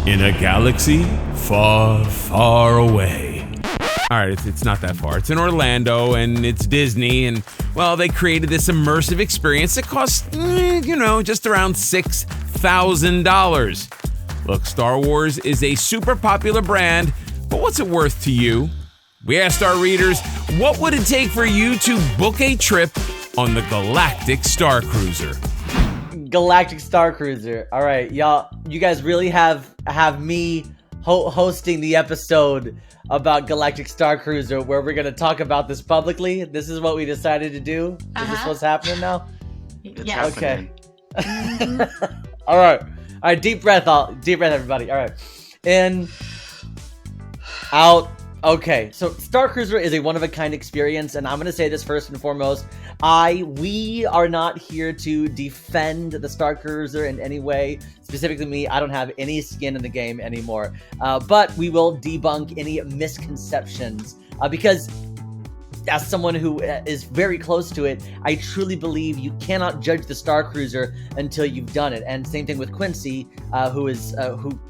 in a galaxy far, far away. All right, it's not that far. It's in Orlando, and it's Disney, and, well, they created this immersive experience that costs, just around $6,000. Look, Star Wars is a super popular brand, but what's it worth to you? We asked our readers, what would it take for you to book a trip on the Galactic Starcruiser? Galactic Starcruiser. All right, y'all. You guys really have me hosting the episode about Galactic Starcruiser, where we're gonna talk about this publicly. This is what we decided to do. Is this what's happening now? Yeah. Okay. All right. Deep breath, everybody. All right. In, out. Okay, so Starcruiser is a one-of-a-kind experience, and I'm going to say this first and foremost. We are not here to defend the Starcruiser in any way. Specifically me, I don't have any skin in the game anymore. But we will debunk any misconceptions, because as someone who is very close to it, I truly believe you cannot judge the Starcruiser until you've done it. And same thing with Quincy, who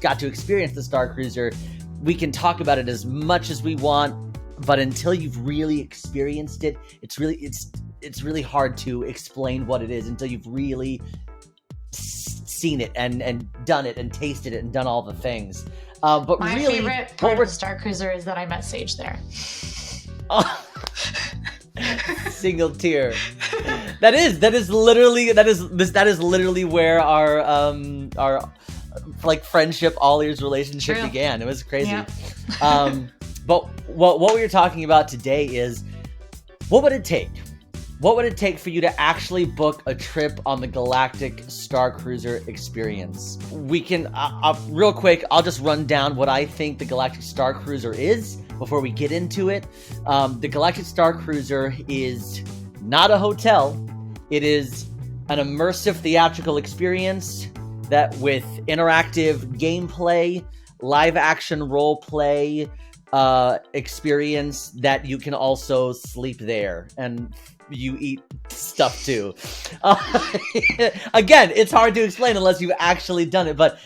got to experience the Starcruiser. We can talk about it as much as we want, but until you've really experienced it, it's really hard to explain what it is until you've really seen it and done it and tasted it and done all the things. But my really, favorite part of the Starcruiser is that I met Sage there. Single tear. That is literally where our like friendship, AllEars relationship True. began. It was crazy. Yeah. But what we were talking about today is, what would it take? What would it take for you to actually book a trip on the Galactic Starcruiser experience? We can, real quick, I'll just run down what I think the Galactic Starcruiser is before we get into it. The Galactic Starcruiser is not a hotel. It is an immersive theatrical experience that with interactive gameplay, live action role play experience that you can also sleep there and you eat stuff too. Again, it's hard to explain unless you've actually done it, but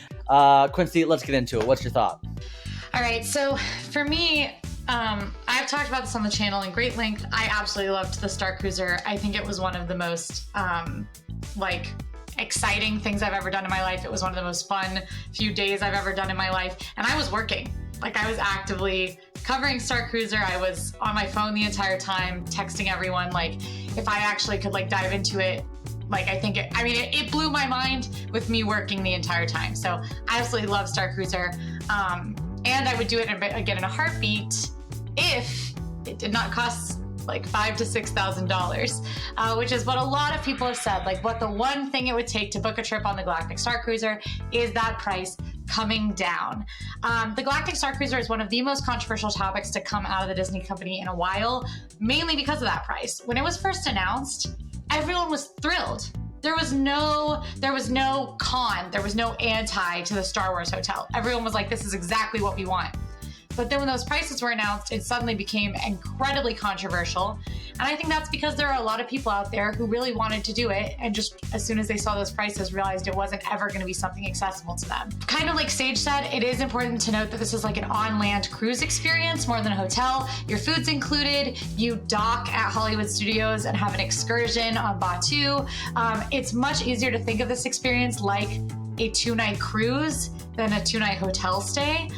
Quincy, let's get into it. What's your thought? All right, so for me, I've talked about this on the channel in great length. I absolutely loved the Starcruiser. I think it was one of the most exciting things I've ever done in my life. It was one of the most fun few days I've ever done in my life. And I was working. I was actively covering Starcruiser. I was on my phone the entire time, texting everyone. If I actually could dive into it, it blew my mind with me working the entire time. So I absolutely love Starcruiser. And I would do it again in a heartbeat if it did not cost $5,000 to $6,000, which is what a lot of people have said. What the one thing it would take to book a trip on the Galactic Starcruiser is that price coming down. The Galactic Starcruiser is one of the most controversial topics to come out of the Disney company in a while, mainly because of that price. When it was first announced, everyone was thrilled. There was no con, there was no anti to the Star Wars hotel. Everyone was like, this is exactly what we want. But then when those prices were announced, it suddenly became incredibly controversial. And I think that's because there are a lot of people out there who really wanted to do it, and just as soon as they saw those prices, realized it wasn't ever going to be something accessible to them. Kind of like Sage said, it is important to note that this is an on-land cruise experience more than a hotel. Your food's included. You dock at Hollywood Studios and have an excursion on Batuu. It's much easier to think of this experience like a 2-night cruise than a 2-night hotel stay,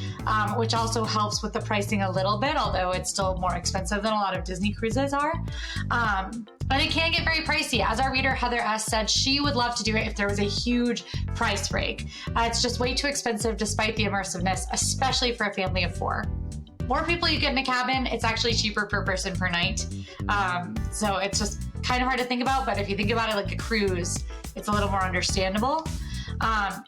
which also helps with the pricing a little bit, although it's still more expensive than a lot of Disney cruises are. But it can get very pricey. As our reader Heather S. said, she would love to do it if there was a huge price break. It's just way too expensive despite the immersiveness, especially for a family of 4. More people you get in a cabin, it's actually cheaper per person per night. So it's just kind of hard to think about, but if you think about it like a cruise, it's a little more understandable.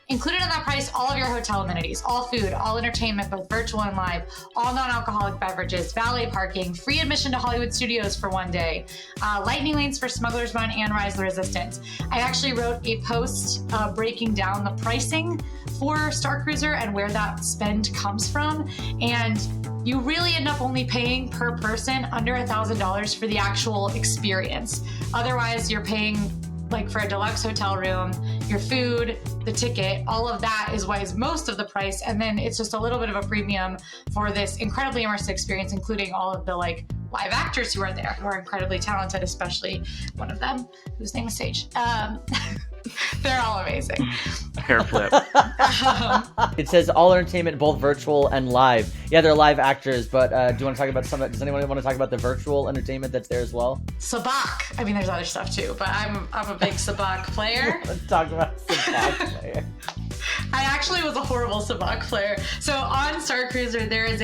Included in that price, all of your hotel amenities, all food, all entertainment, both virtual and live, all non-alcoholic beverages, valet parking, free admission to Hollywood Studios for 1 day, lightning lanes for Smuggler's Run and Rise of the Resistance. I actually wrote a post breaking down the pricing for Starcruiser and where that spend comes from, and you really end up only paying per person under $1,000 for the actual experience. Otherwise, you're paying like for a deluxe hotel room, your food, the ticket, all of that is what is most of the price. And then it's just a little bit of a premium for this incredibly immersive experience, including all of the like live actors who are there, who are incredibly talented, especially one of them, whose name is Sage. They're all amazing. Hair flip. It says all entertainment, both virtual and live. Yeah, they're live actors, but do you want to talk about does anyone want to talk about the virtual entertainment that's there as well? Sabacc. I mean, there's other stuff too, but I'm a big Sabacc player. Let's talk about Sabacc player. I actually was a horrible Sabacc player. So on Starcruiser, there's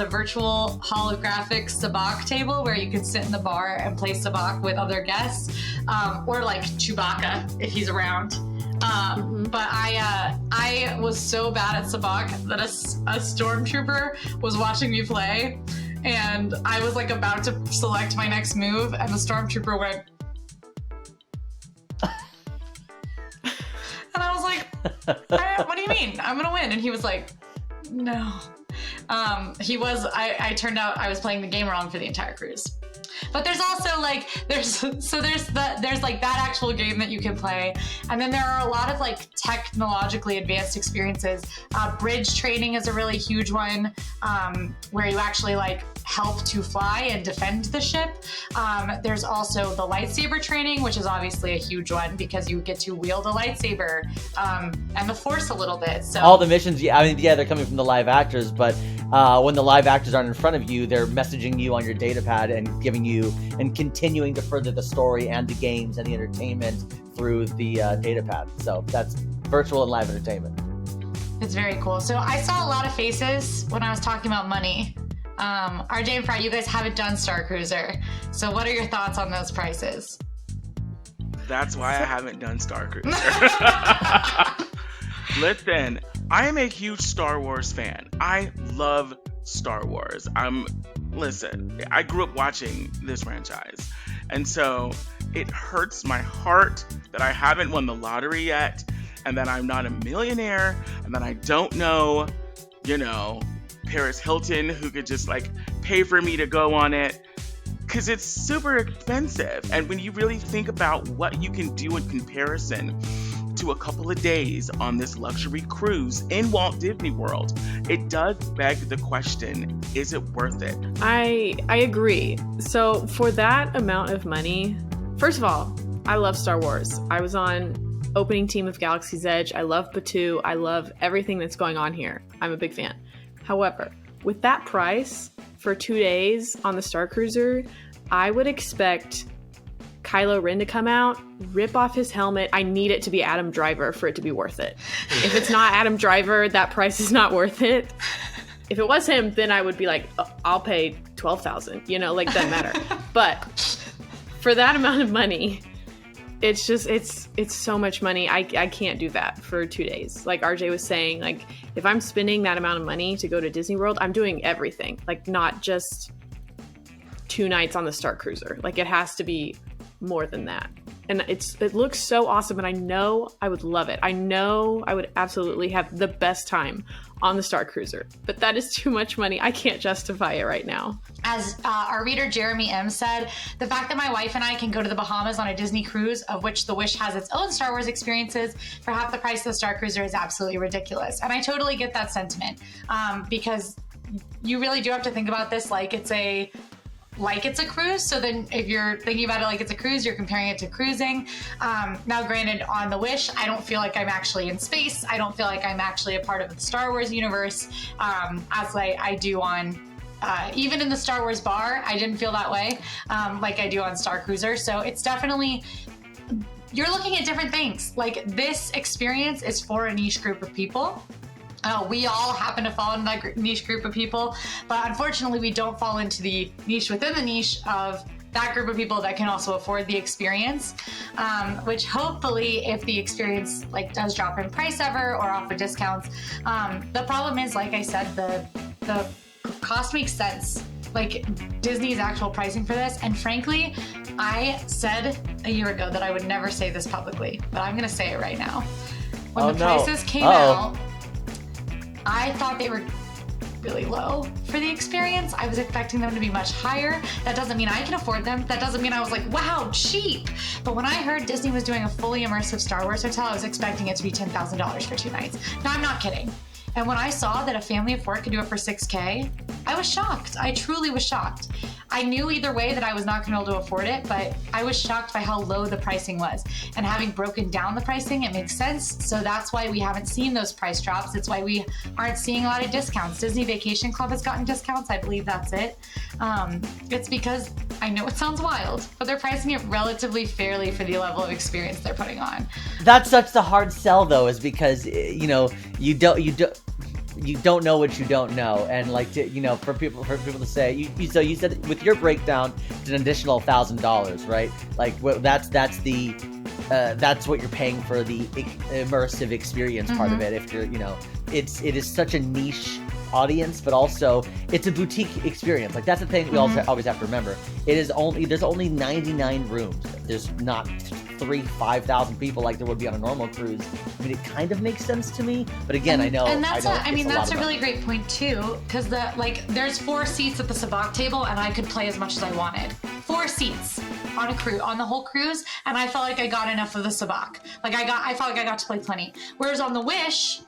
a virtual holographic Sabacc table where you can sit in the bar and play Sabacc with other guests, or like Chewbacca if he's around. But I was so bad at Sabacc that a stormtrooper was watching me play, and I was like about to select my next move, and the stormtrooper went. And I was like, what do you mean? I'm going to win. And he was like, no. I turned out I was playing the game wrong for the entire cruise. But there's also like, there's like that actual game that you can play. And then there are a lot of like technologically advanced experiences. Bridge training is a really huge one, where you actually like help to fly and defend the ship. There's also the lightsaber training, which is obviously a huge one because you get to wield a lightsaber and the Force a little bit. So all the missions, they're coming from the live actors, but when the live actors aren't in front of you, they're messaging you on your data pad and giving you and continuing to further the story and the games and the entertainment through the data pad. So that's virtual and live entertainment. It's very cool. So I saw a lot of faces when I was talking about money. RJ and Fry, you guys haven't done Starcruiser. So what are your thoughts on those prices? That's why I haven't done Starcruiser. Listen, I am a huge Star Wars fan. I love Star Wars. Listen, I grew up watching this franchise. And so it hurts my heart that I haven't won the lottery yet, and that I'm not a millionaire, and that I don't know, Paris Hilton who could just like pay for me to go on it, because it's super expensive. And when you really think about what you can do in comparison to a couple of days on this luxury cruise in Walt Disney World, it does beg the question, is it worth it? I agree. So for that amount of money, first of all, I love Star Wars. I was on opening team of Galaxy's Edge. I love Batuu. I love everything that's going on here. I'm a big fan. However, with that price for 2 days on the Starcruiser, I would expect Kylo Ren to come out, rip off his helmet. I need it to be Adam Driver for it to be worth it. If it's not Adam Driver, that price is not worth it. If it was him, then I would be like, oh, I'll pay $12,000, doesn't matter. But for that amount of money, it's just, it's so much money. I can't do that for 2 days. Like RJ was saying, like if I'm spending that amount of money to go to Disney World, I'm doing everything, like not just 2 nights on the Starcruiser. Like it has to be more than that. And it looks so awesome, and I know I would love it. I know I would absolutely have the best time on the Starcruiser, but that is too much money. I can't justify it right now. As our reader Jeremy M said, the fact that my wife and I can go to the Bahamas on a Disney cruise, of which the Wish has its own Star Wars experiences, for half the price of the Starcruiser is absolutely ridiculous. And I totally get that sentiment, because you really do have to think about this like it's a cruise. So then if you're thinking about it like it's a cruise, you're comparing it to cruising. Now granted, on the Wish, I don't feel like I'm actually in space. I don't feel like I'm actually a part of the Star Wars universe, as I do on, even in the Star Wars bar, I didn't feel that way, like I do on Starcruiser. So it's definitely, you're looking at different things. Like this experience is for a niche group of people. We all happen to fall into that niche group of people, but unfortunately we don't fall into the niche within the niche of that group of people that can also afford the experience, which hopefully if the experience does drop in price ever or offer discounts, the problem is, like I said, the cost makes sense. Like Disney's actual pricing for this, and frankly, I said a year ago that I would never say this publicly, but I'm gonna say it right now. When prices came out, I thought they were really low for the experience. I was expecting them to be much higher. That doesn't mean I can afford them. That doesn't mean I was like, wow, cheap. But when I heard Disney was doing a fully immersive Star Wars hotel, I was expecting it to be $10,000 for 2 nights. Now, I'm not kidding. And when I saw that a family of 4 could do it for $6,000, I was shocked. I truly was shocked. I knew either way that I was not going to be able to afford it, but I was shocked by how low the pricing was. And having broken down the pricing, it makes sense. So that's why we haven't seen those price drops. It's why we aren't seeing a lot of discounts. Disney Vacation Club has gotten discounts. I believe that's it. It's because, I know it sounds wild, but they're pricing it relatively fairly for the level of experience they're putting on. That's such the hard sell, though, is because, you don't know what you don't know, and like for people to say, so you said with your breakdown it's an additional $1,000, right? Like that's what you're paying for the immersive experience part of it. If you're it is such a niche audience, but also it's a boutique experience. Like that's the thing we also always have to remember. There's only 99 rooms. There's not 5,000 people like there would be on a normal cruise. I mean, it kind of makes sense to me, but again, I know. And that's a really great point too, because there's 4 seats at the sabacc table, and I could play as much as I wanted. 4 seats on a cruise, on the whole cruise, and I felt like I got enough of the sabacc. I felt like I got to play plenty. Whereas on the Wish,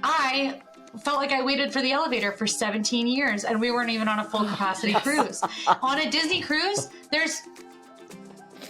I felt like I waited for the elevator for 17 years, and we weren't even on a full capacity cruise. On a Disney cruise, there's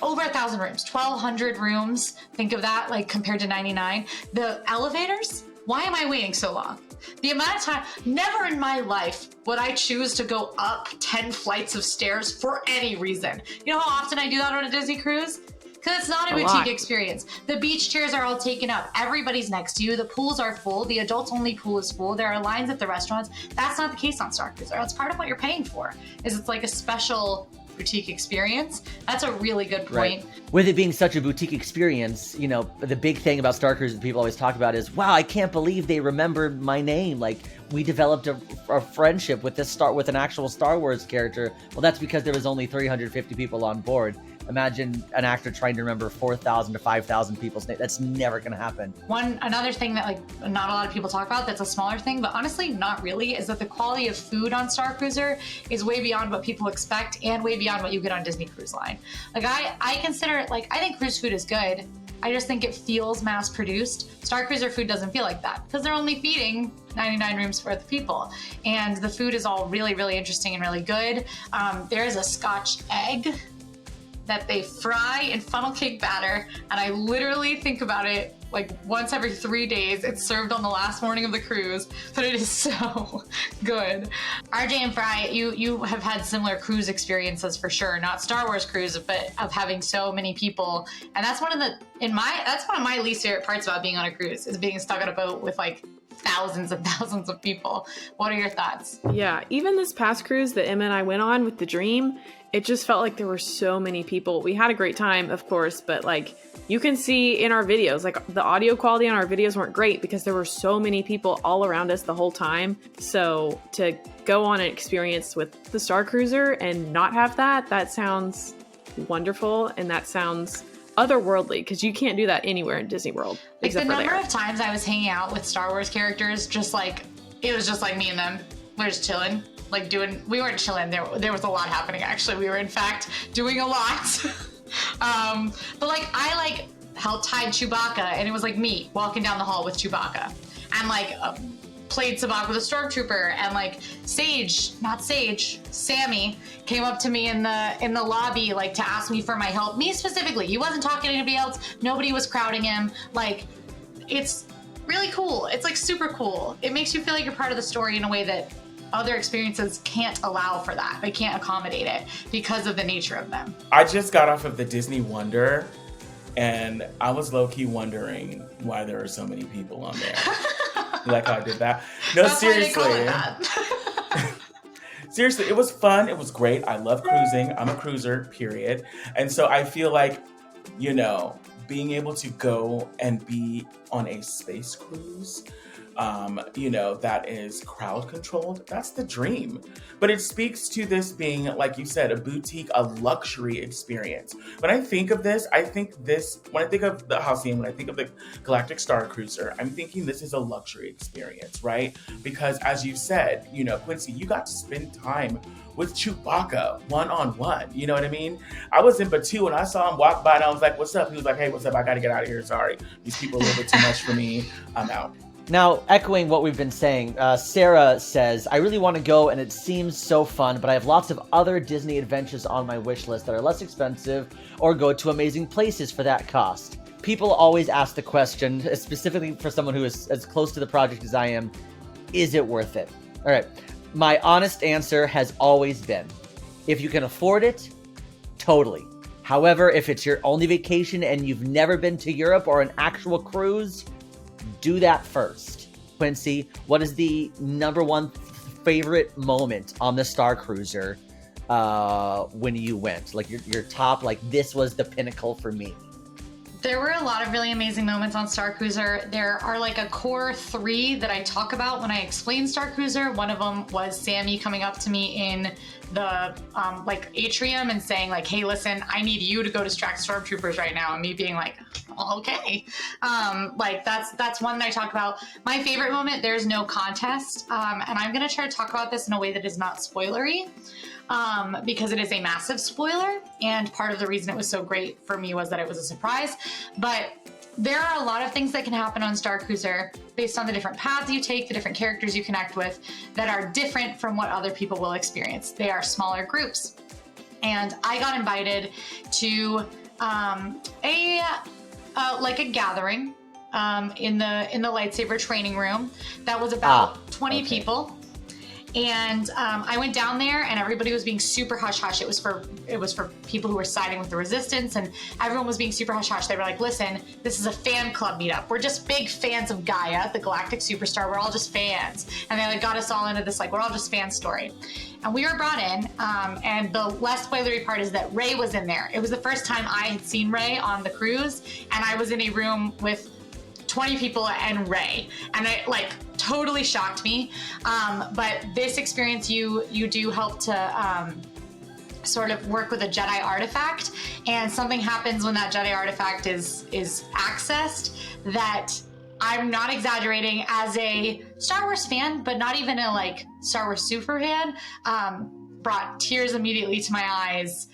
over 1,000 rooms, 1,200 rooms. Think of that, like compared to 99. The elevators, why am I waiting so long? The amount of time, never in my life would I choose to go up 10 flights of stairs for any reason. You know how often I do that on a Disney cruise? Because it's not a boutique experience. The beach chairs are all taken up. Everybody's next to you. The pools are full. The adults-only pool is full. There are lines at the restaurants. That's not the case on Starcruiser. That's part of what you're paying for. It's like a special boutique experience. That's a really good point. Right. With it being such a boutique experience, the big thing about Starcruiser that people always talk about is, wow, I can't believe they remembered my name. Like, we developed a friendship with an actual Star Wars character. Well, that's because there was only 350 people on board. Imagine an actor trying to remember 4,000 to 5,000 people's names. That's never going to happen. Another thing that not a lot of people talk about, that's a smaller thing, but honestly not really, is that the quality of food on Starcruiser is way beyond what people expect and way beyond what you get on Disney Cruise Line. I consider it, I think cruise food is good. I just think it feels mass produced. Starcruiser food doesn't feel like that because they're only feeding 99 rooms worth of people. And the food is all really, really interesting and really good. There is a Scotch egg that they fry in funnel cake batter, and I literally think about it once every 3 days. It's served on the last morning of the cruise, but it is so good. RJ and Fry, you have had similar cruise experiences for sure, not Star Wars cruise, but of having so many people, and that's one of my least favorite parts about being on a cruise, is being stuck on a boat with thousands and thousands of people. What are your thoughts? Yeah, even this past cruise that Emma and I went on with the Dream, it just felt like there were so many people. We had a great time, of course, but you can see in our videos, the audio quality on our videos weren't great because there were so many people all around us the whole time. So to go on an experience with the Starcruiser and not have that sounds wonderful, and that sounds otherworldly, because you can't do that anywhere in Disney World. The number of times I was hanging out with Star Wars characters, it was just me and them. We're just chilling. We weren't chilling. There was a lot happening, actually. We were, in fact, doing a lot. But I helped hide Chewbacca, and it was me walking down the hall with Chewbacca. And played sabacc with a stormtrooper, and Sammy came up to me in the lobby to ask me for my help. Me specifically. He wasn't talking to anybody else. Nobody was crowding him. It's really cool. It's super cool. It makes you feel like you're part of the story in a way that other experiences can't allow for that. They can't accommodate it because of the nature of them. I just got off of the Disney Wonder, and I was low-key wondering why there are so many people on there. You like how I did that? No, that's seriously. Why they call it that. Seriously, it was fun. It was great. I love cruising. I'm a cruiser, period. And so I feel being able to go and be on a space cruise that is crowd controlled. That's the dream. But it speaks to this being, like you said, a boutique, a luxury experience. When I think of this, when I think of the Halcyon, when I think of the Galactic Starcruiser, I'm thinking this is a luxury experience, right? Because as you said, Quincy, you got to spend time with Chewbacca one-on-one. You know what I mean? I was in Batu and I saw him walk by and I was like, what's up? He was like, hey, what's up? I got to get out of here. Sorry. These people are a little bit too much for me. I'm out. Now, echoing what we've been saying, Sarah says, I really want to go and it seems so fun, but I have lots of other Disney adventures on my wish list that are less expensive or go to amazing places for that cost. People always ask the question, specifically for someone who is as close to the project as I am, is it worth it? All right. My honest answer has always been, if you can afford it, totally. However, if it's your only vacation and you've never been to Europe or an actual cruise, do that first. Quincy, what is the number one favorite moment on the Starcruiser when you went? Like your top, like this was the pinnacle for me. There were a lot of really amazing moments on Starcruiser. There are like a core 3 that I talk about when I explain Starcruiser. One of them was Sammy coming up to me in the atrium and saying like, hey, listen, I need you to go distract stormtroopers right now. And me being like, okay. That's one that I talk about. My favorite moment, there's no contest. And I'm going to try to talk about this in a way that is not spoilery. Because it is a massive spoiler, and part of the reason it was so great for me was that it was a surprise. But there are a lot of things that can happen on Starcruiser based on the different paths you take, the different characters you connect with, that are different from what other people will experience. They are smaller groups. And I got invited to a gathering in the lightsaber training room that was about 20 people. And I went down there and everybody was being super hush-hush. It was for people who were siding with the Resistance, and everyone was being super hush-hush. They were like, listen, this is a fan club meetup. We're just big fans of Gaia, the Galactic Superstar. We're all just fans. And they got us all into this, we're all just fan story. And we were brought in, and the less spoilery part is that Rey was in there. It was the first time I had seen Rey on the cruise, and I was in a room with 20 people and Rey, and it totally shocked me. But this experience, you do help to sort of work with a Jedi artifact, and something happens when that Jedi artifact is accessed that, I'm not exaggerating, as a Star Wars fan, but not even a Star Wars super fan, brought tears immediately to my eyes.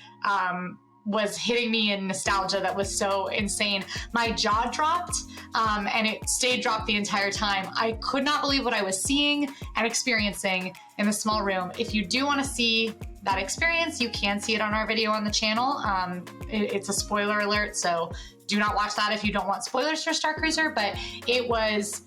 Was hitting me in nostalgia that was so insane. My jaw dropped, and it stayed dropped the entire time. I could not believe what I was seeing and experiencing in the small room. If you do want to see that experience, you can see it on our video on the channel. It's a spoiler alert, so do not watch that if you don't want spoilers for Starcruiser, but it was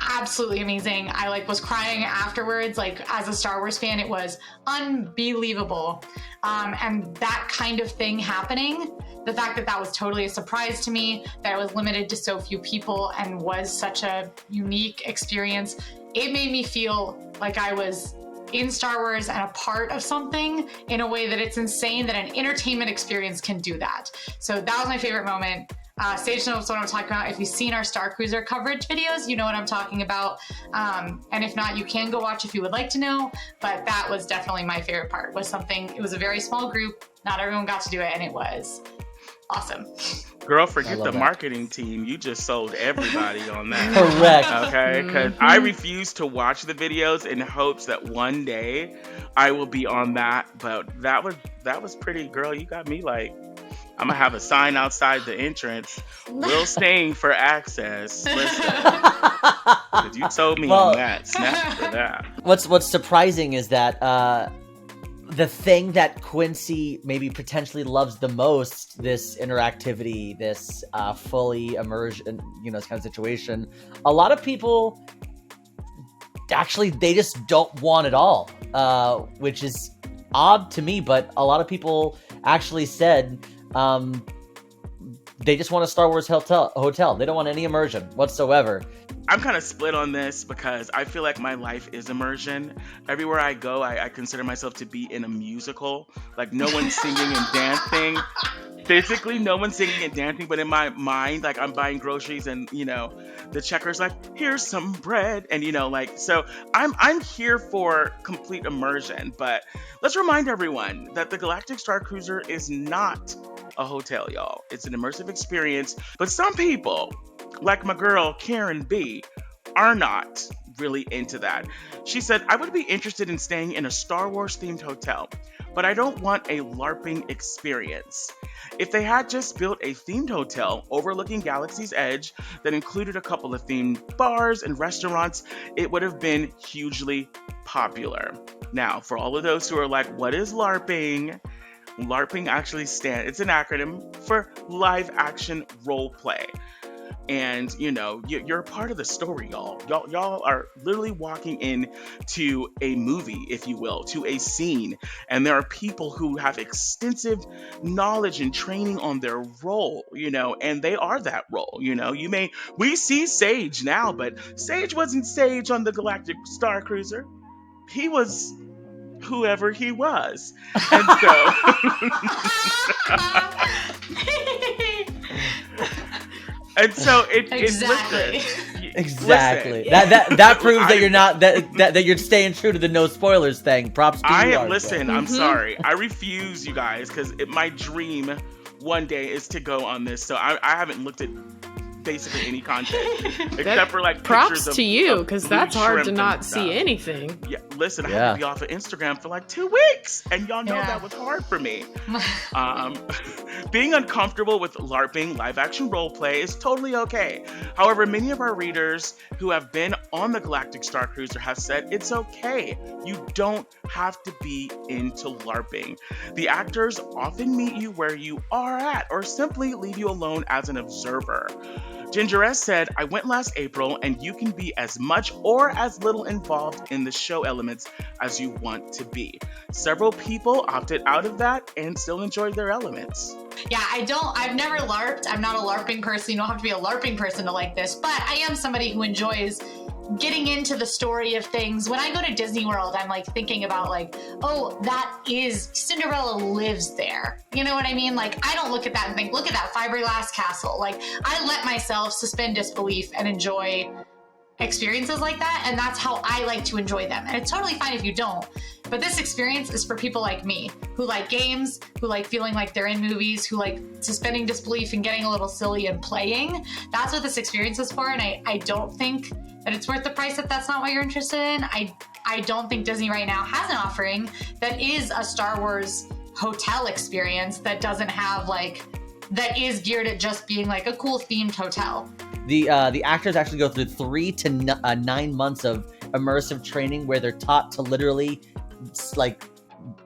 absolutely amazing. I was crying afterwards. As a Star Wars fan, it was unbelievable. And that kind of thing happening, the fact that was totally a surprise to me, that it was limited to so few people and was such a unique experience, it made me feel like I was in Star Wars and a part of something in a way that it's insane that an entertainment experience can do that. So that was my favorite moment. Sage knows what I'm talking about. If you've seen our Starcruiser coverage videos, you know what I'm talking about. And if not, you can go watch if you would like to know. But that was definitely my favorite part. It was a very small group. Not everyone got to do it, and it was awesome. Girl, forget the marketing team. You just sold everybody on that. Correct. Okay, because I refuse to watch the videos in hopes that one day I will be on that. But that was pretty, girl. You got me I'm gonna have a sign outside the entrance. Will staying for access. Listen, 'cause you told me on that. Snap for that. What's surprising is that the thing that Quincy maybe potentially loves the most, this interactivity, this fully immersion, kind of situation, a lot of people actually they just don't want it all, which is odd to me. But a lot of people actually said. They just want a Star Wars hotel. They don't want any immersion whatsoever. I'm kind of split on this because I feel like my life is immersion. Everywhere I go, I consider myself to be in a musical. No one's singing and dancing. physically no one's singing and dancing, but in my mind, like I'm buying groceries and the checker's like, here's some bread, and like, so I'm here for complete immersion. But let's remind everyone that the Galactic Starcruiser is not a hotel, y'all. It's an immersive experience, but some people, like my girl Karen B, are not really into that. She said, I would be interested in staying in a Star Wars themed hotel, but I don't want a LARPing experience. If they had just built a themed hotel overlooking Galaxy's Edge that included a couple of themed bars and restaurants, it would have been hugely popular. Now, for all of those who are like, what is LARPing? LARPing actually it's an acronym for live action role play. And you're a part of the story, y'all. Y'all are literally walking into a movie, if you will, to a scene, and there are people who have extensive knowledge and training on their role, and they are that role. We see Sage now, but Sage wasn't Sage on the Galactic Starcruiser. He was whoever he was, and so. And so exactly. Exactly. Listen. That proves that you're not that you're staying true to the no spoilers thing. Props to you. Listen, I'm sorry. I refuse, you guys, because my dream one day is to go on this. So I haven't looked at basically any content except for like props pictures to you, because that's hard to not see anything. Yeah, listen, I had to be off of Instagram for like 2 weeks, and y'all know that was hard for me. Being uncomfortable with LARPing, live action role play, is totally okay. However, many of our readers who have been on the Galactic Starcruiser have said it's okay. You don't have to be into LARPing. The actors often meet you where you are at, or simply leave you alone as an observer. Ginger S said, I went last April, and you can be as much or as little involved in the show elements as you want to be. Several people opted out of that and still enjoyed their elements. Yeah, I've never LARPed. I'm not a LARPing person. You don't have to be a LARPing person to like this, but I am somebody who enjoys getting into the story of things. When I go to Disney World, I'm like thinking about like, oh, that is Cinderella lives there. You know what I mean? Like, I don't look at that and think, look at that fiberglass castle. Like, I let myself suspend disbelief and enjoy experiences like that, and that's how I like to enjoy them. And it's totally fine if you don't, but this experience is for people like me who like games, who like feeling like they're in movies, who like suspending disbelief and getting a little silly and playing. That's what this experience is for, and I don't think that it's worth the price if that's not what you're interested in. I don't think Disney right now has an offering that is a Star Wars hotel experience that doesn't have that is geared at just being like a cool themed hotel. The actors actually go through 3 to 9 months of immersive training where they're taught to literally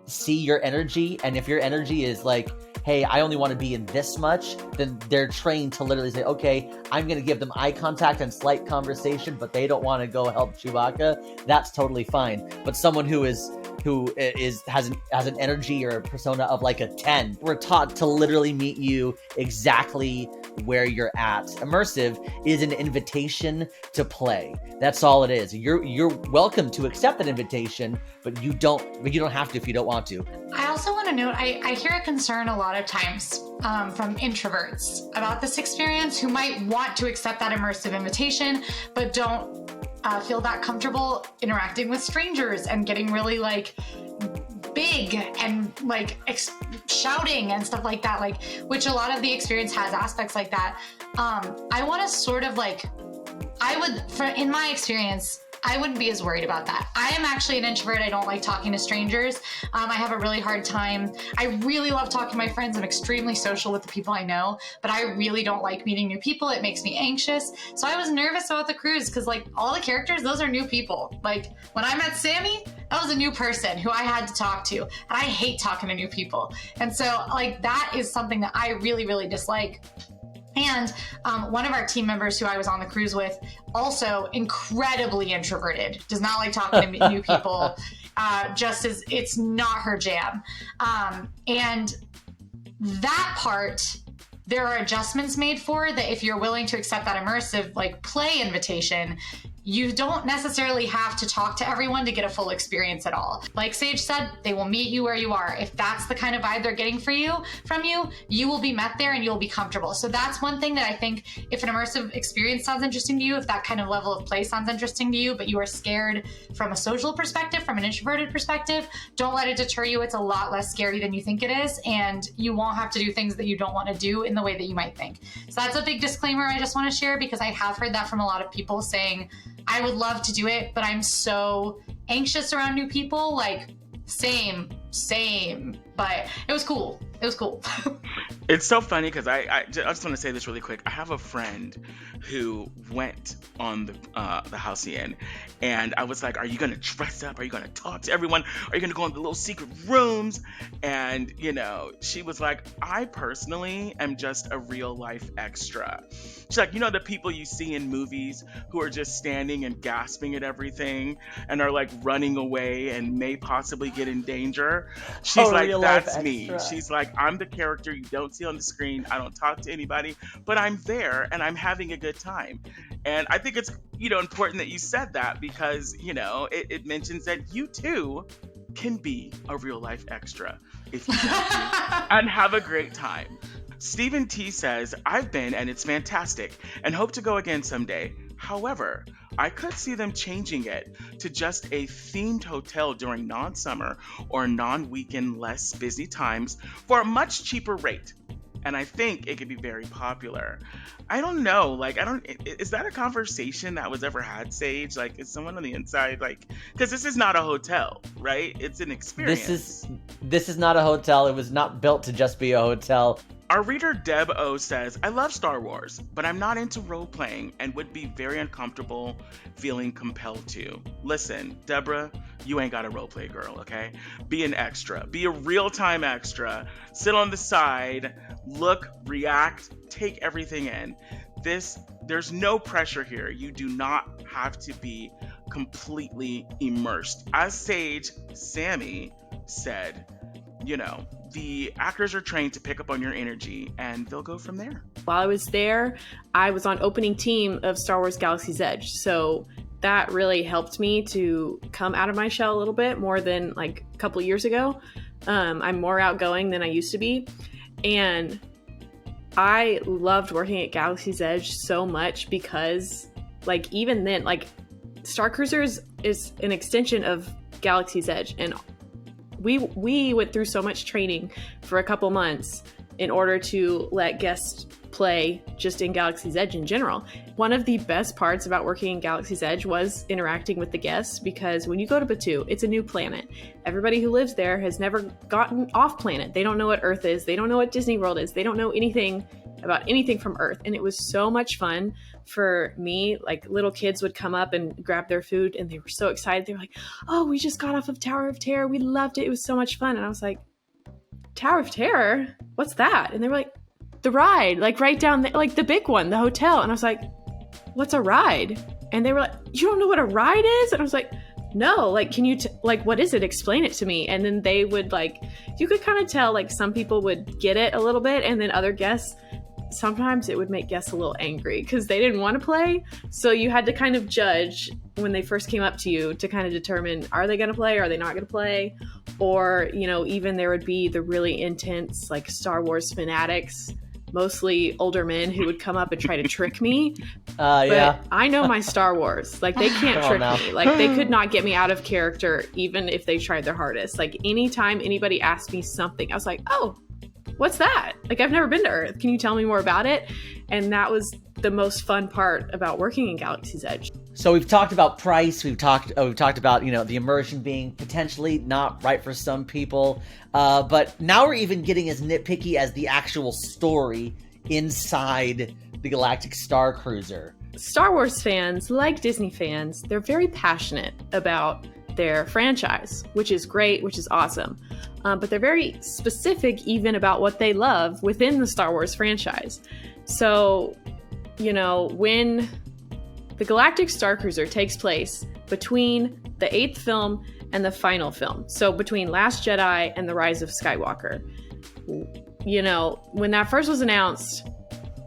see your energy, and if your energy is like, hey, I only want to be in this much, then they're trained to literally say, okay, I'm going to give them eye contact and slight conversation, but they don't want to go help Chewbacca. That's totally fine. But someone who has an energy or a persona of like a 10, we're taught to literally meet you exactly where you're at. Immersive is an invitation to play. That's all it is. You're welcome to accept that invitation, but you don't have to if you don't want to. I also want to note, I hear a concern a lot of times from introverts about this experience who might want to accept that immersive invitation, but don't feel that comfortable interacting with strangers and getting really big and shouting and stuff like that, which a lot of the experience has aspects like that. I want to sort of in my experience, I wouldn't be as worried about that. I am actually an introvert. I don't like talking to strangers. I have a really hard time. I really love talking to my friends. I'm extremely social with the people I know, but I really don't like meeting new people. It makes me anxious. So I was nervous about the cruise because all the characters, those are new people. When I met Sammy, that was a new person who I had to talk to. And I hate talking to new people. And so that is something that I really, really dislike. And one of our team members who I was on the cruise with, also incredibly introverted, does not like talking to new people, just as it's not her jam. And that part, there are adjustments made for that if you're willing to accept that immersive play invitation, you don't necessarily have to talk to everyone to get a full experience at all. Like Sage said, they will meet you where you are. If that's the kind of vibe they're getting from you, you will be met there and you'll be comfortable. So that's one thing that I think, if an immersive experience sounds interesting to you, if that kind of level of play sounds interesting to you, but you are scared from a social perspective, from an introverted perspective, don't let it deter you. It's a lot less scary than you think it is, and you won't have to do things that you don't want to do in the way that you might think. So that's a big disclaimer I just want to share, because I have heard that from a lot of people saying, I would love to do it, but I'm so anxious around new people. Like, same. But it was cool. It was cool. It's so funny because I just want to say this really quick. I have a friend who went on the Halcyon, and I was like, "Are you gonna dress up? Are you gonna talk to everyone? Are you gonna go in the little secret rooms?" And she was like, "I personally am just a real life extra." She's like, the people you see in movies who are just standing and gasping at everything and are like running away and may possibly get in danger. She's like, that's me. She's like, I'm the character you don't see on the screen. I don't talk to anybody, but I'm there and I'm having a good time. And I think it's, important that you said that, because, it mentions that you too can be a real life extra if you want to and have a great time. Stephen T says, I've been and it's fantastic and hope to go again someday. However, I could see them changing it to just a themed hotel during non-summer or non-weekend less busy times for a much cheaper rate. And I think it could be very popular. I don't know, is that a conversation that was ever had, Sage? Like, is someone on the inside, because this is not a hotel, right? It's an experience. This is not a hotel. It was not built to just be a hotel. Our reader Deb O says, I love Star Wars, but I'm not into role-playing and would be very uncomfortable feeling compelled to. Listen, Deborah, you ain't got a role-play girl, okay? Be an extra. Be a real-time extra. Sit on the side, look, react, take everything in. There's no pressure here. You do not have to be completely immersed. As Sage Sammy said, the actors are trained to pick up on your energy and they'll go from there. While I was there, I was on opening team of Star Wars Galaxy's Edge. So that really helped me to come out of my shell a little bit more than a couple years ago. I'm more outgoing than I used to be. And I loved working at Galaxy's Edge so much because even then, Starcruiser is an extension of Galaxy's Edge. And we went through so much training for a couple months in order to let guests play just in Galaxy's Edge in general. One of the best parts about working in Galaxy's Edge was interacting with the guests, because when you go to Batuu, it's a new planet. Everybody who lives there has never gotten off planet. They don't know what Earth is. They don't know what Disney World is. They don't know anything about anything from Earth. And it was so much fun for me. Little kids would come up and grab their food and they were so excited. They were like, oh, we just got off of Tower of Terror. We loved it. It was so much fun. And I was like, Tower of Terror? What's that? And they were like, the ride, right down there, the big one, the hotel. And I was like, what's a ride? And they were like, you don't know what a ride is? And I was like, no, can you, what is it? Explain it to me. And then they would you could kind of tell, some people would get it a little bit. And then other guests, sometimes it would make guests a little angry because they didn't want to play. So you had to kind of judge when they first came up to you to kind of determine, are they going to play? Are they not going to play? Or, even there would be the really intense, Star Wars fanatics, mostly older men who would come up and try to trick me. Yeah. I know my Star Wars. They can't trick me. They could not get me out of character even if they tried their hardest. Anytime anybody asked me something, I was like, oh, what's that? I've never been to Earth. Can you tell me more about it? And that was the most fun part about working in Galaxy's Edge. So we've talked about price. We've talked about, the immersion being potentially not right for some people. But now we're even getting as nitpicky as the actual story inside the Galactic Starcruiser. Star Wars fans, like Disney fans, they're very passionate about their franchise, which is great, which is awesome. But they're very specific even about what they love within the Star Wars franchise. So, when the Galactic Starcruiser takes place between the 8th film and the final film, so between Last Jedi and The Rise of Skywalker, when that first was announced,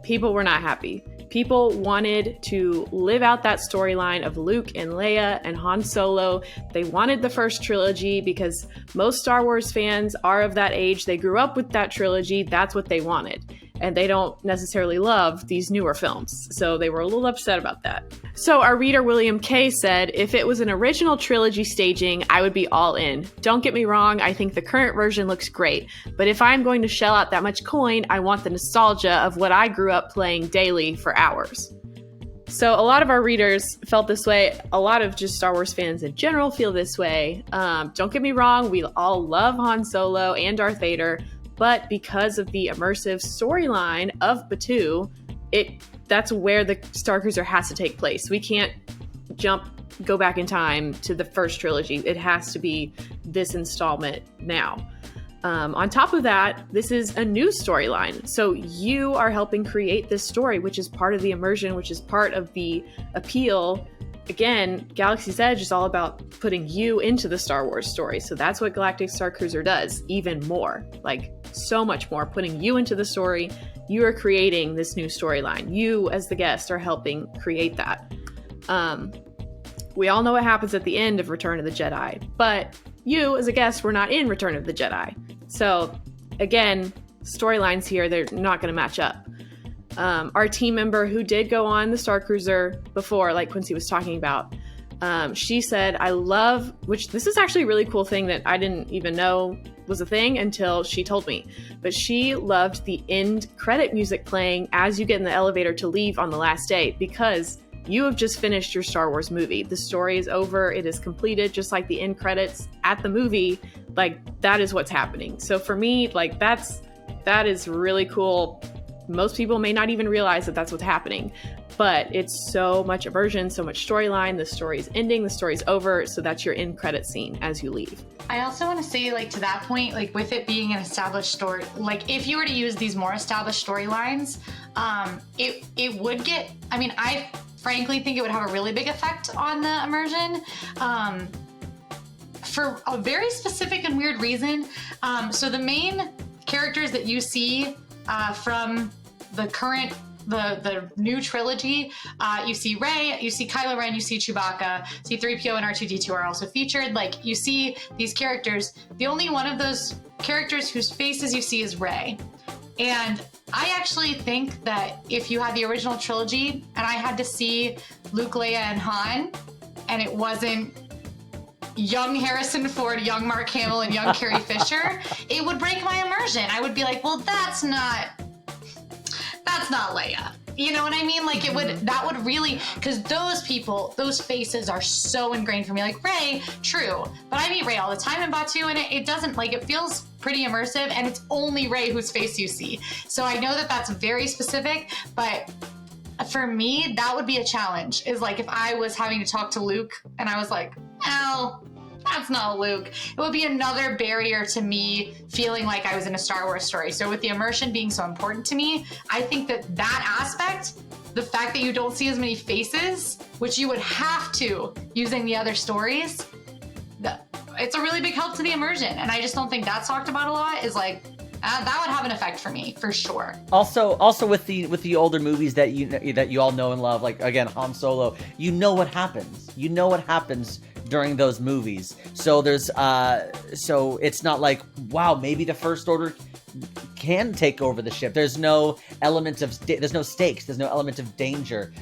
people were not happy. People wanted to live out that storyline of Luke and Leia and Han Solo. They wanted the first trilogy because most Star Wars fans are of that age. They grew up with that trilogy. That's what they wanted. And they don't necessarily love these newer films. So they were a little upset about that. So our reader William K said, if it was an original trilogy staging, I would be all in. Don't get me wrong, I think the current version looks great. But if I'm going to shell out that much coin, I want the nostalgia of what I grew up playing daily for hours. So a lot of our readers felt this way. A lot of just Star Wars fans in general feel this way. Don't get me wrong, we all love Han Solo and Darth Vader. But because of the immersive storyline of Batuu, that's where the Starcruiser has to take place. We can't go back in time to the first trilogy. It has to be this installment now. On top of that, this is a new storyline. So you are helping create this story, which is part of the immersion, which is part of the appeal. Again, Galaxy's Edge is all about putting you into the Star Wars story. So that's what Galactic Starcruiser does, even more. Like, so much more, putting you into the story. You are creating this new storyline. You, as the guest, are helping create that. We all know what happens at the end of Return of the Jedi, but you, as a guest, were not in Return of the Jedi. So, again, storylines here, they're not going to match up. Our team member who did go on the Starcruiser before, like Quincy was talking about, she said, which this is actually a really cool thing that I didn't even know was a thing until she told me, but she loved the end credit music playing as you get in the elevator to leave on the last day, because you have just finished your Star Wars movie. The story is over. It is completed, just like the end credits at the movie. Like, that is what's happening. So for me, like, that is really cool. Most people may not even realize that that's what's happening, but it's so much immersion, so much storyline. The story is ending, the story's over, so that's your end credit scene as you leave. I also want to say, like, to that point, like, with it being an established story, like, if you were to use these more established storylines, it would get, I mean, I frankly think it would have a really big effect on the immersion, for a very specific and weird reason. So the main characters that you see from the new trilogy, you see Rey, you see Kylo Ren, you see Chewbacca, C-3PO and R2-D2 are also featured. Like, you see these characters. The only one of those characters whose faces you see is Rey. And I actually think that if you had the original trilogy and I had to see Luke, Leia, and Han, and it wasn't young Harrison Ford, young Mark Hamill, and young Carrie Fisher, it would break my immersion. I would be like, well, that's not Leia. You know what I mean? Like, that would really, because those faces are so ingrained for me. Like, Rey, true, but I meet Rey all the time in Batuu, and it doesn't, like, it feels pretty immersive, and it's only Rey whose face you see. So I know that that's very specific, but for me, that would be a challenge, is like if I was having to talk to Luke and I was like, oh, that's not Luke. It would be another barrier to me feeling like I was in a Star Wars story. So with the immersion being so important to me, I think that aspect, the fact that you don't see as many faces, which you would have to using the other stories, it's a really big help to the immersion. And I just don't think that's talked about a lot, is like, that would have an effect for me, for sure. Also with the older movies that you all know and love, like, again, Han Solo, you know what happens. You know what happens during those movies. So there's so it's not like, wow, maybe the First Order can take over the ship. There's no element of there's no stakes. There's no element of danger.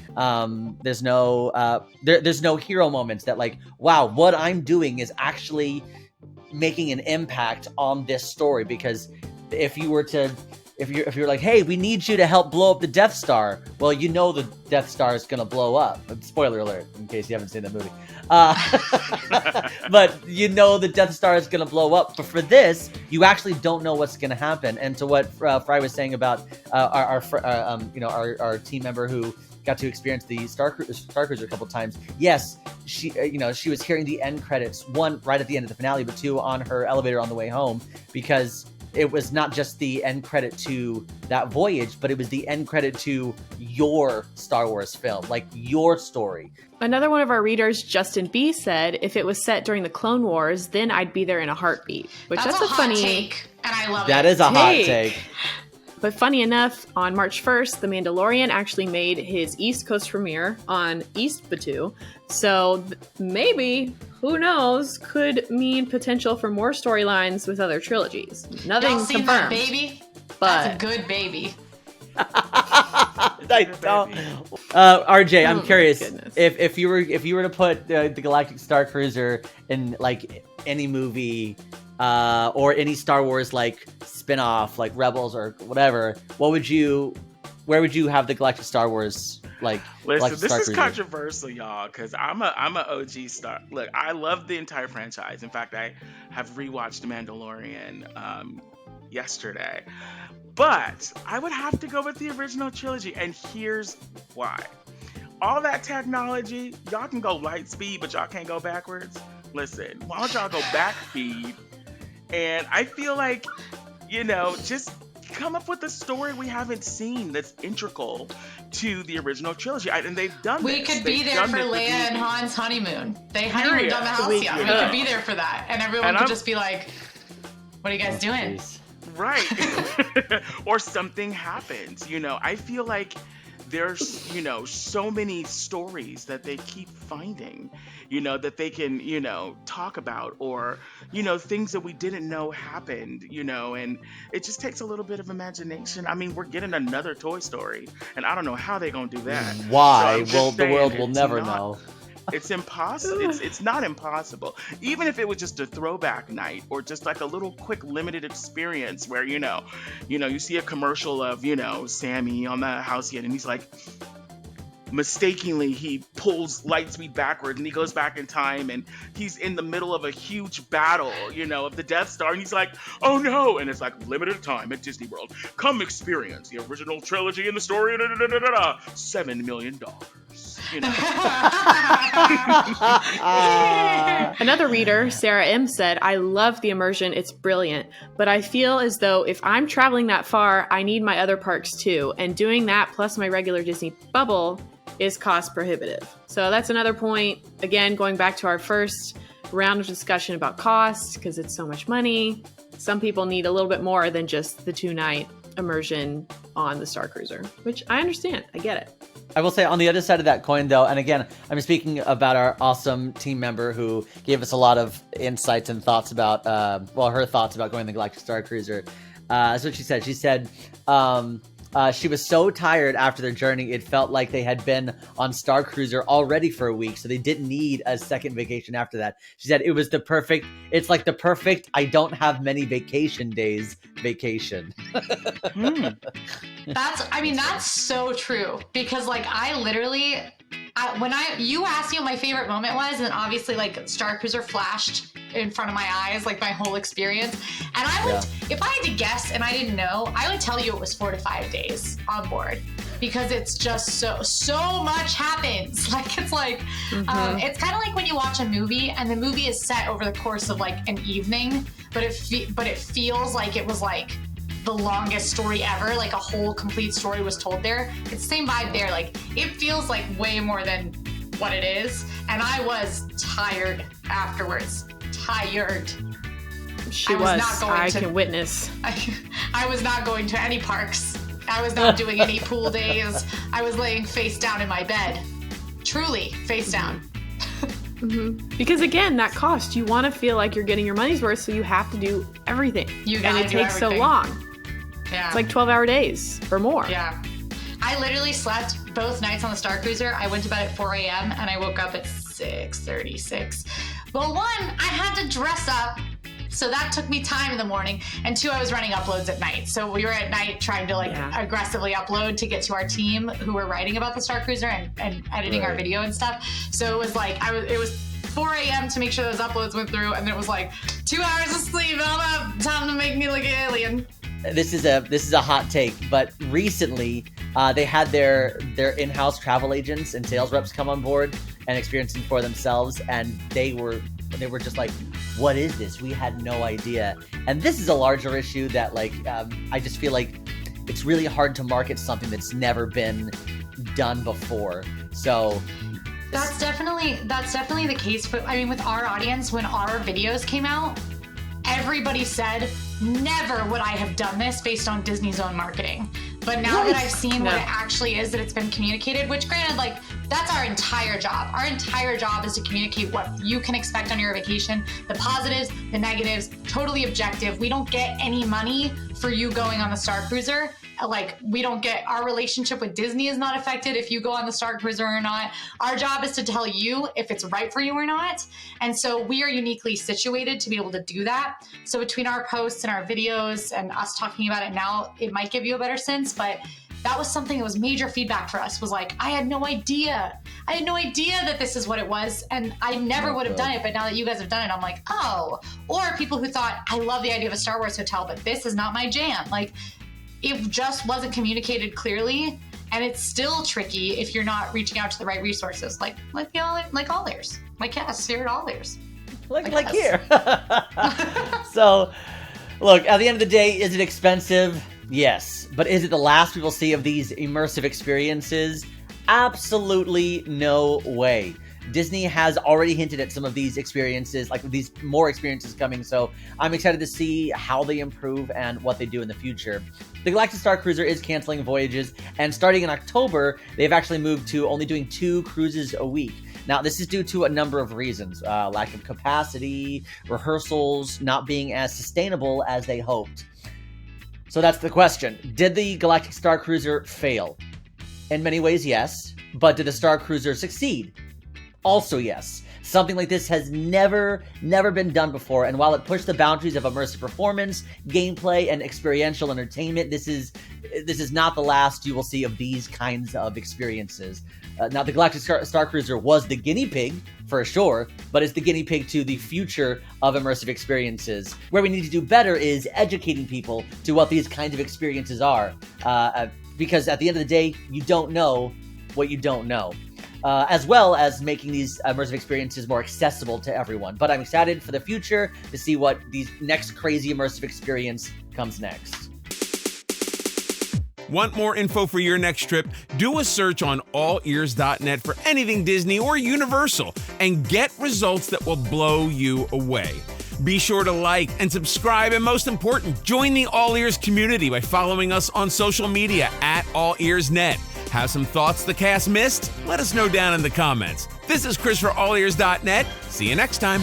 There's no hero moments that, like, wow, what I'm doing is actually making an impact on this story. Because if you're like, hey, we need you to help blow up the Death Star, well, you know the Death Star is gonna blow up. Spoiler alert, in case you haven't seen that movie. But you know the Death Star is gonna blow up. But for this, you actually don't know what's gonna happen. And to what Fry was saying about our team member who got to experience the Starcruiser a couple times. Yes, she was hearing the end credits, one right at the end of the finale, but two on her elevator on the way home, because it was not just the end credit to that voyage, but it was the end credit to your Star Wars film, like your story. Another one of our readers, Justin B, said, if it was set during the Clone Wars, then I'd be there in a heartbeat. Which that's a hot funny take, and I love it. That is a hot take. But funny enough, on March 1st, The Mandalorian actually made his East Coast premiere on East Batu. So maybe, who knows, could mean potential for more storylines with other trilogies. Nothing Y'all seen confirmed. that baby? But That's a good baby. I don't. RJ, I'm Oh my curious goodness. if you were to put the Galactic Starcruiser in like any movie or any Star Wars like spin-off like Rebels or whatever, where would you have the Galactic Star Wars like? Listen, Galactic this is Starcruiser? controversial, y'all, because I'm a OG Star. Look, I love the entire franchise. In fact, I have rewatched Mandalorian yesterday. But I would have to go with the original trilogy, and here's why. All that technology, y'all can go light speed, but y'all can't go backwards. Listen, why don't y'all go back speed? And I feel like, just come up with a story we haven't seen that's integral to the original trilogy. And they've done We this. could be They've there done for this with Leia and movies. Han's honeymoon. They honeymooned on the house We yacht. We could. could be there for that. And everyone And could I'm- just be like, what are you guys doing? Jeez. Right. Or something happens. I feel like there's, so many stories that they keep finding, that they can, talk about, or, things that we didn't know happened, and it just takes a little bit of imagination. I mean, we're getting another Toy Story, and I don't know how they're going to do that. Why? So I'm just Well, the saying world will it's never not- know. It's impossible. It's not impossible. Even if it was just a throwback night or just like a little quick limited experience where, you see a commercial of, Sammy on the house yet, and he's like, mistakenly, he pulls Lightspeed backwards and he goes back in time and he's in the middle of a huge battle, of the Death Star, and he's like, oh no, and it's like limited time at Disney World. Come experience the original trilogy and the story, $7 million. Another reader, Sarah M, said, I love the immersion. It's brilliant. But I feel as though if I'm traveling that far, I need my other parks too. And doing that plus my regular Disney bubble is cost prohibitive. So that's another point. Again, going back to our first round of discussion about cost, because it's so much money. Some people need a little bit more than just the 2-night immersion on the Starcruiser, which I understand. I get it. I will say on the other side of that coin, though, and again, I'm speaking about our awesome team member who gave us a lot of insights and thoughts about, her thoughts about going to the Galactic Starcruiser. That's what she said. She said she was so tired after their journey, it felt like they had been on Starcruiser already for a week, so they didn't need a second vacation after that. She said it's like the perfect, I don't have many vacation days vacation. That's so true, because like I literally, you asked me what my favorite moment was, and obviously like Starcruiser flashed in front of my eyes, like my whole experience. And I would, if I had to guess and I didn't know, I would tell you it was 4 to 5 days on board, because it's just so much happens. Like it's like, it's kind of like when you watch a movie and the movie is set over the course of like an evening, but it feels like it was like the longest story ever, like a whole complete story was told there. It's the same vibe there. Like it feels like way more than what it is. And I was tired afterwards. Tired. She I was was. not going I to- can witness. I was not going to any parks. I was not doing any pool days. I was laying face down in my bed. Truly, face down. Because again, that cost, you want to feel like you're getting your money's worth, so you have to do everything. You and gotta it do takes so everything. long. Yeah. It's like 12-hour days or more. Yeah. I literally slept both nights on the Starcruiser. I went to bed at 4 a.m. and I woke up at 6:36. Well, one, I had to dress up, so that took me time in the morning. And two, I was running uploads at night. So we were at night trying to aggressively upload to get to our team who were writing about the Starcruiser and editing our video and stuff. So it was like, it was 4 a.m. to make sure those uploads went through, and then it was like 2 hours of sleep. I'm up. Time to make me like an alien. This is a hot take, but recently they had their in-house travel agents and sales reps come on board and experience it for themselves, and they were just like, what is this? We had no idea. And this is a larger issue that I just feel like it's really hard to market something that's never been done before. So That's definitely the case. But I mean, with our audience, when our videos came out, everybody said, never would I have done this based on Disney's own marketing. But now that I've seen what it actually is that it's been communicated, which granted, like, that's our entire job. Our entire job is to communicate what you can expect on your vacation, the positives, the negatives, totally objective. We don't get any money for you going on the Starcruiser. Like, we don't get, our relationship with Disney is not affected if you go on the Starcruiser or not. Our job is to tell you if it's right for you or not. And so we are uniquely situated to be able to do that. So between our posts and our videos and us talking about it now, it might give you a better sense, but that was something that was major feedback for us, was like, I had no idea. I had no idea that this is what it was, and I never would have done it, but now that you guys have done it, I'm like, oh. Or people who thought, I love the idea of a Star Wars hotel, but this is not my jam. Like, it just wasn't communicated clearly, and it's still tricky if you're not reaching out to the right resources, like AllEars, like us here at AllEars. Like here. So, look, at the end of the day, is it expensive? Yes. But is it the last we will see of these immersive experiences? Absolutely no way. Disney has already hinted at some of these experiences, like these more experiences coming, so I'm excited to see how they improve and what they do in the future. The Galactic Starcruiser is canceling voyages, and starting in October, they've actually moved to only doing 2 cruises a week. Now, this is due to a number of reasons. Lack of capacity, rehearsals, not being as sustainable as they hoped. So that's the question. Did the Galactic Starcruiser fail? In many ways, yes. But did the Starcruiser succeed? Also, yes. Something like this has never been done before, and while it pushed the boundaries of immersive performance, gameplay, and experiential entertainment, this is not the last you will see of these kinds of experiences. Now, the Galactic Starcruiser was the guinea pig, for sure, but it's the guinea pig to the future of immersive experiences. Where we need to do better is educating people to what these kinds of experiences are, because at the end of the day, you don't know what you don't know. As well as making these immersive experiences more accessible to everyone. But I'm excited for the future to see what these next crazy immersive experience comes next. Want more info for your next trip? Do a search on AllEars.net for anything Disney or Universal and get results that will blow you away. Be sure to like and subscribe, and most important, join the AllEars community by following us on social media at AllEars.net. Have some thoughts the cast missed? Let us know down in the comments. This is Chris for AllEars.net. See you next time.